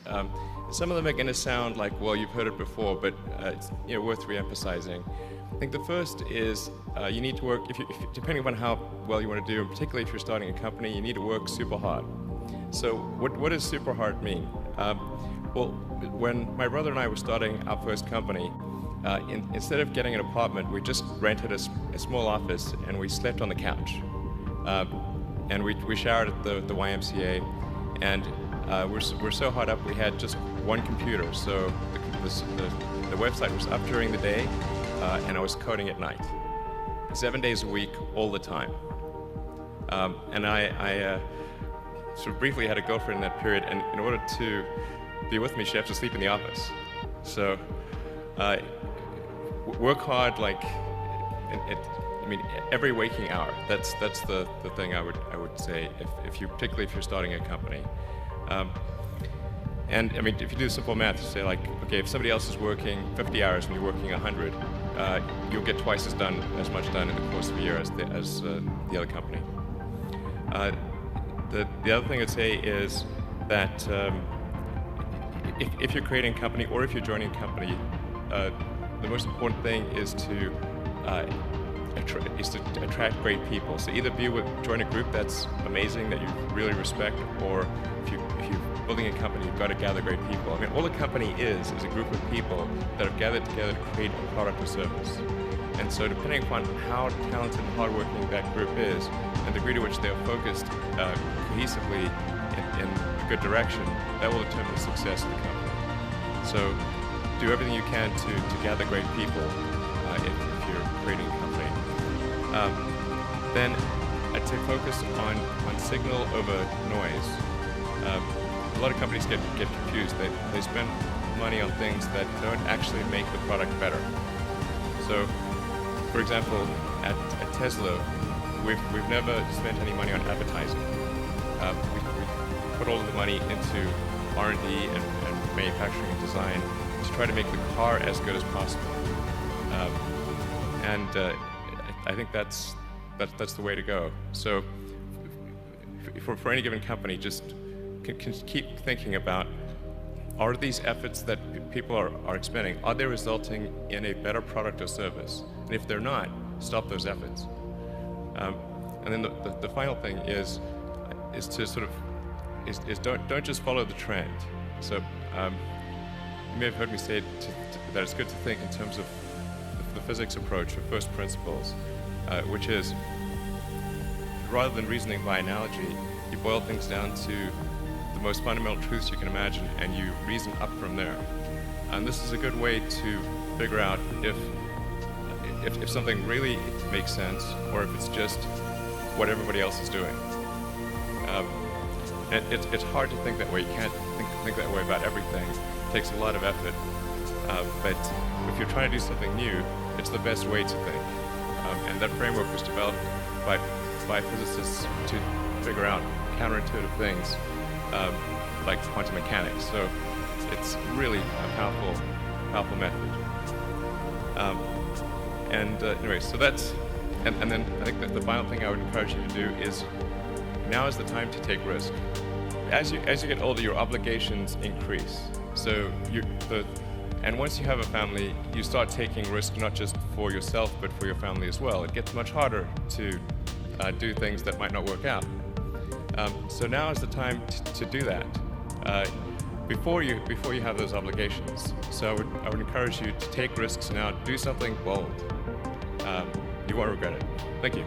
Um, some of them are going to sound like, well, you've heard it before, but it's worth re-emphasizing. I think the first is you need to work, depending upon how well you want to do, and particularly if you're starting a company, you need to work super hard. So what does super hard mean? Well, when my brother and I were starting our first company, instead of getting an apartment, we just rented a small office and we slept on the couch. And we showered at the YMCA, and we're so hard up we had just one computer. So the website was up during the day, and I was coding at night, 7 days a week, all the time. And I sort of briefly had a girlfriend in that period, and in order to be with me, she had to sleep in the office. So work hard, like every waking hour. That's the thing I would say particularly if you're starting a company. And if you do simple math, you say like, okay, if somebody else is working 50 hours and you're working 100, you'll get twice as much done in the course of a year as the other company. The other thing I'd say is that if you're creating a company or if you're joining a company, the most important thing is to attract great people. So either join a group that's amazing that you really respect, or if you're building a company, you've got to gather great people. All a company is a group of people that have gathered together to create a product or service. And so depending upon how talented and hardworking that group is, and the degree to which they're focused cohesively in a good direction, that will determine the success of the company. So do everything you can to gather great people if you're creating a company. Then I'd say focus on signal over noise. A lot of companies get confused. They spend money on things that don't actually make the product better. So, for example, at Tesla, we've never spent any money on advertising. We put all of the money into R&D and manufacturing and design to try to make the car as good as possible. I think that's the way to go. So for any given company, just can keep thinking about, are these efforts that people are expending, are they resulting in a better product or service? And if they're not, stop those efforts. And then the final thing is to sort of don't just follow the trend. So you may have heard me say that it's good to think in terms of the physics approach or first principles, which is, rather than reasoning by analogy, you boil things down to the most fundamental truths you can imagine, and you reason up from there. And this is a good way to figure out if something really makes sense, or if it's just what everybody else is doing. And it's hard to think that way. You can't think that way about everything. It takes a lot of effort. But if you're trying to do something new, it's the best way to think. And that framework was developed by physicists to figure out counterintuitive things like quantum mechanics. So it's really a powerful method. Anyway, so that's, and then I think that the final thing I would encourage you to do is, now is the time to take risk. As you get older, your obligations increase. So and once you have a family, you start taking risk not just for yourself, but for your family as well. It gets much harder to do things that might not work out. So now is the time to do that before you have those obligations. So I would encourage you to take risks now. Do something bold. You won't regret it. Thank you.